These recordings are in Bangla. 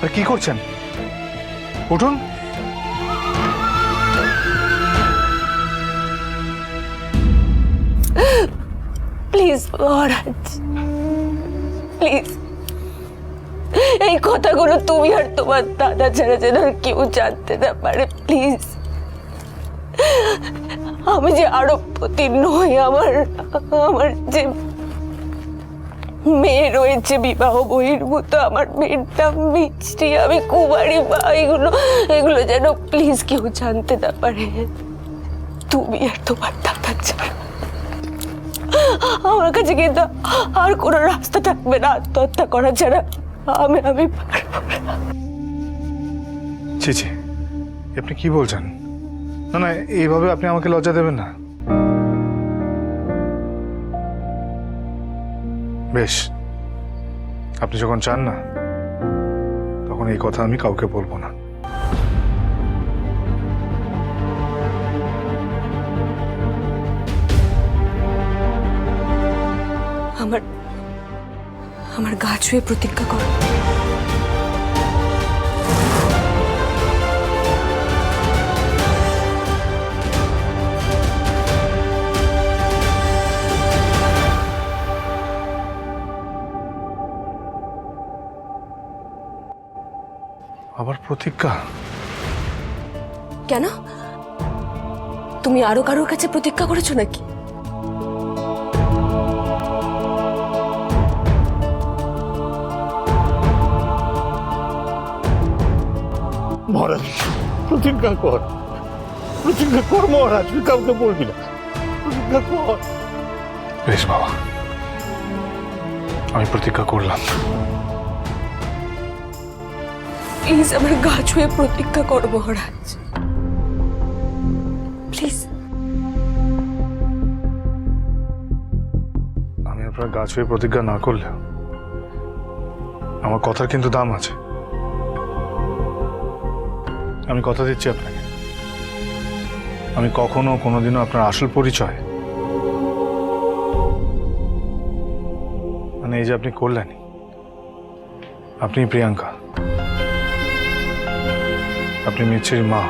আর কি করছেন? উঠুন। প্লিজ মহারাজ, প্লিজ এই কথাগুলো তুমি আর তোমার দাদা ছাড়া যেন আর কেউ জানতে না পারে, প্লিজ। আমি যে আরবপতি নই, আমার যে মেয়ে রয়েছে বিবাহ বহির্ভূত, আমার মেয়ের নাম মিষ্টি, আমি কুমারী মা, এগুলো যেন প্লিজ কেউ জানতে না পারে, তুমি আর তোমার দাদা ছাড়া। আমার কাছে কিন্তু আর কোনো রাস্তা থাকবে না আত্মহত্যা করা ছাড়া। আমি পারবো না। ছি ছি, আপনি কি বলছেন? না না, এইভাবে আপনি আমাকে লজ্জা দেবেন না। বেশ, আপনি যখন চান না তখন এই কথা আমি কাউকে বলবো না। আমার গা ছুঁয়ে প্রতিজ্ঞা করো। আবার প্রতিজ্ঞা? কেন, তুমি আরো কারোর কাছে প্রতিজ্ঞা করেছো নাকি? মহারাজ, প্রতিজ্ঞা কর, প্রতিজ্ঞা কর মহারাজ, তুই কাউকে বলবি না, প্রতিজ্ঞা কর। বেশ বাবা, আমি প্রতিজ্ঞা করলাম। প্লিজ আমার গা ছুঁয়ে প্রতিজ্ঞা করো মহারাজ, প্লিজ। আমি আপনার গা ছুঁয়ে প্রতিজ্ঞা না করলেও আমার কথার কিন্তু দাম আছে। আমি কথা দিচ্ছি আপনাকে, আমি কখনো কোনোদিনও আপনার আসল পরিচয় মানে এই যে আপনি করলেন, আপনি প্রিয়াঙ্কা, আপনি মিছির মা,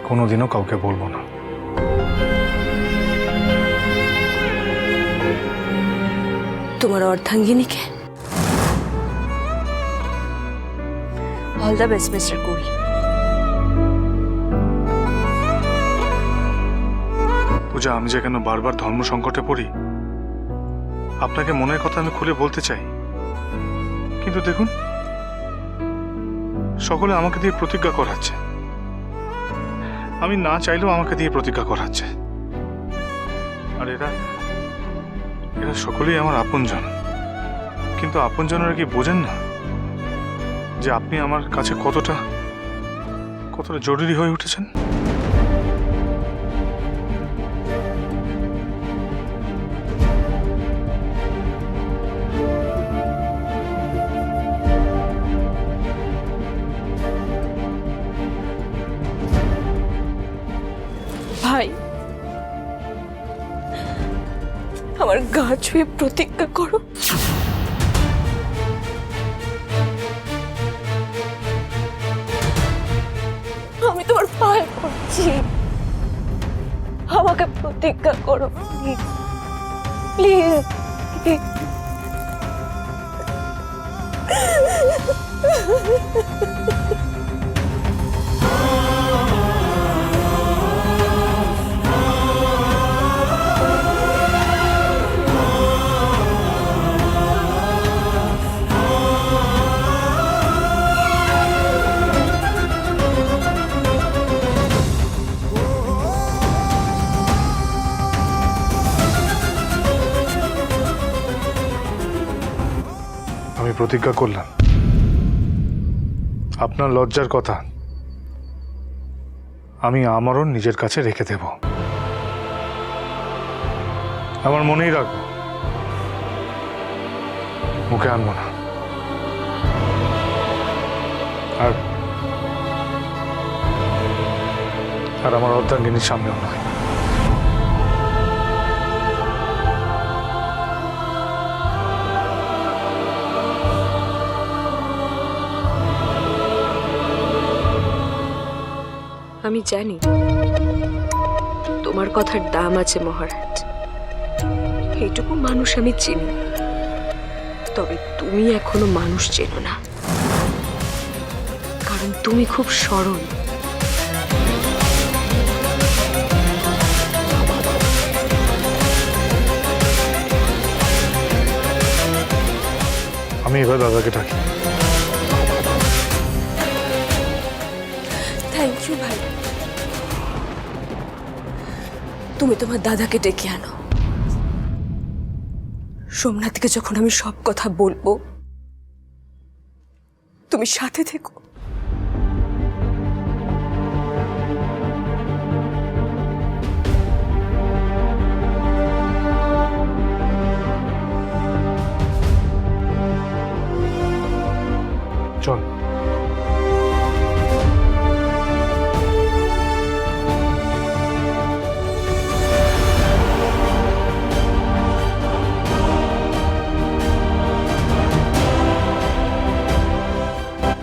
কোনোদিনও কাউকে বলবো না। তোমার অর্ধাঙ্গিনীকে? অল দ্য বেস্ট মিস্টার কুল। পূজা, আমি যে কেন বারবার ধর্ম সংকটে পড়ি আপনাকে মনের কথা আমি খুলে বলতে চাই, কিন্তু দেখুন সকলে আমাকে দিয়ে প্রতিজ্ঞা করাচ্ছে, আমি না চাইলেও আমাকে দিয়ে প্রতিজ্ঞা করাচ্ছে। আর এরা সকলেই আমার আপনজন, কিন্তু আপনজনেরা কি বোঝেন না যে আপনি আমার কাছে কতটা জরুরি হয়ে উঠেছেন? ভাই, আমার গা ছুঁয়ে প্রতিজ্ঞা করো। আমি তোমার পায়ে পড়ছি, আমাকে প্রতিজ্ঞা করো প্লিজ, প্লিজ। আমি প্রতিজ্ঞা করলাম আপনার লজ্জার কথা আমি আমারও নিজের কাছে রেখে দেব, আমার মনেই রাখবো, মুখে আনবো না। আর আমার অর্ধাঙ্গিনীর সামনেও নয়। আমি জানি তোমার কথার দাম আছে মহারাজ, এইটুকু মানুষ আমি চিনি। তবে তুমি এখনো মানুষ চেনো না, কারণ তুমি খুব সরল। আমি এবার দাদাকে ডাকি। থ্যাংক ইউ ভাই। তুমি তোমার দাদাকে ডেকে আনো। সোমনাথকে যখন আমি সব কথা বলবো তুমি সাথে থেকো। চল।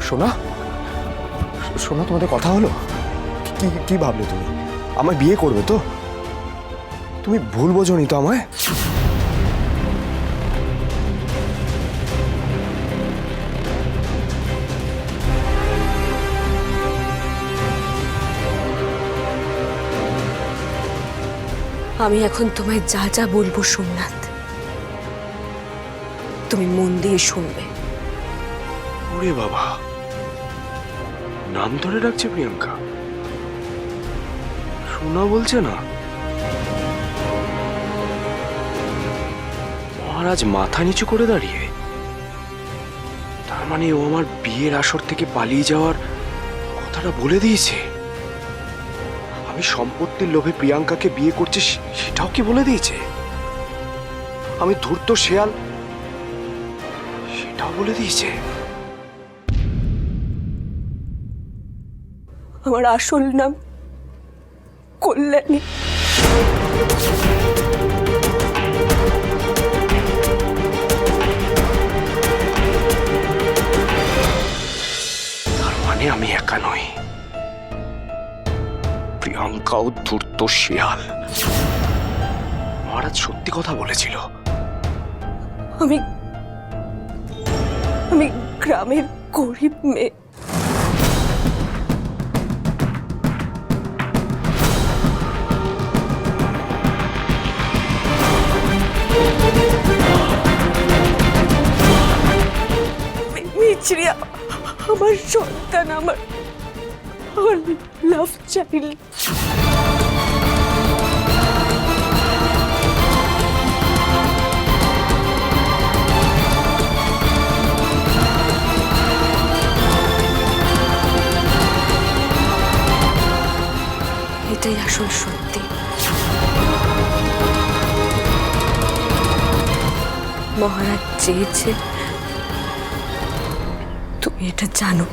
সোনা, সোনা, তোমাদের কথা হলো? কি কি ভাবলে তুমি? আমায় বিয়ে করবে তো? তুমি ভুল বোঝোনি তো আমায়? আমি এখন তোমায় যা যা বলবো সোমনাথ, তুমি মন দিয়ে শুনবে। ওরে বাবা, নাম ধরে ডাকছে প্রিয়াঙ্কা, সোনা বলছে না। মহারাজ মাথা নিচু করে দাঁড়িয়ে, তার মানে ও আমার বিয়ের আসর থেকে পালিয়ে যাওয়ার কথাটা বলে দিয়েছে। আমি সম্পত্তির লোভে প্রিয়াঙ্কাকে বিয়ে করছি সেটাও কি বলে দিয়েছে? আমি ধূর্ত শেয়াল সেটাও বলে দিয়েছে। আমার আসল নাম কল্যাণী। তার মানে আমি একা নই, প্রিয়াঙ্কাও ধূর্ত শেয়াল। মহারাজ সত্যি কথা বলেছিল। আমি আমি গ্রামের গরিব মেয়ে, মিছরি আমার সন্তান, আমার লাভ চাইল্ড। এটাই আসল সত্যি। মহারাজ চেয়েছে তুমি এটা জানো।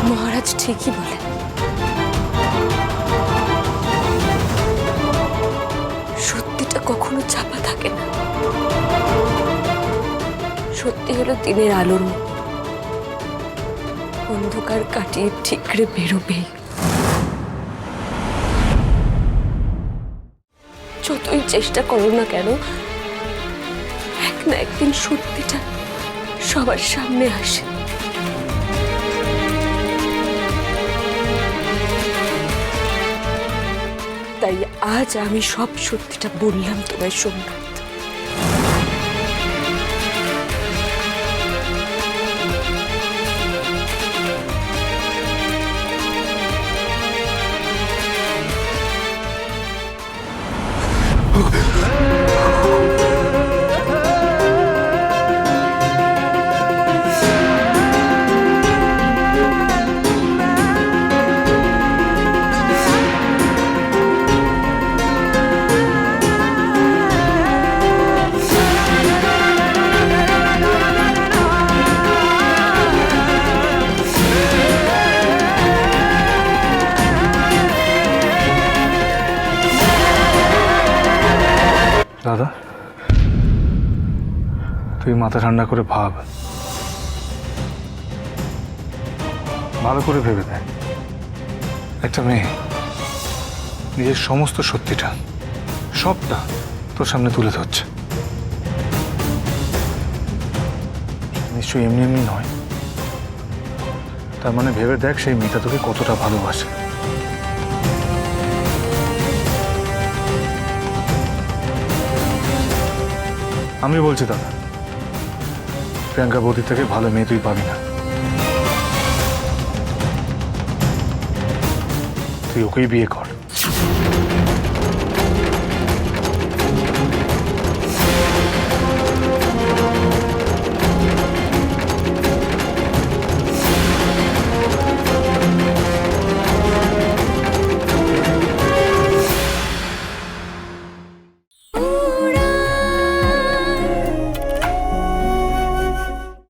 মহারাজ ঠিকই বলে, সত্যিটা কখনো চাপা থাকে না। সত্যি হলো দিনের আলোর মতো, অন্ধকার কাটিয়ে ঠিকরে বেরোবেই। যতই চেষ্টা করো না কেন, এক না একদিন সত্যিটা সবার সামনে আসে। তাই আজ আমি সব সত্যিটা বললাম তোমায় সোমনাথ। দাদা, তুই মাথা ঠান্ডা করে ভাব, ভালো করে ভেবে দেখ। একটা মেয়ে নিজের সমস্ত সত্যিটা, সবটা তোর সামনে তুলে ধরছে, নিশ্চয়ই এমনি এমনি নয়। তার মানে ভেবে দেখ সেই মেয়েটা তোকে কতটা ভালোবাসে। আমি বলছি দাদা, প্রিয়াঙ্কা বৌদির থেকে ভালো মেয়ে তুই পাবি না। তুই ওকেই বিয়ে কর।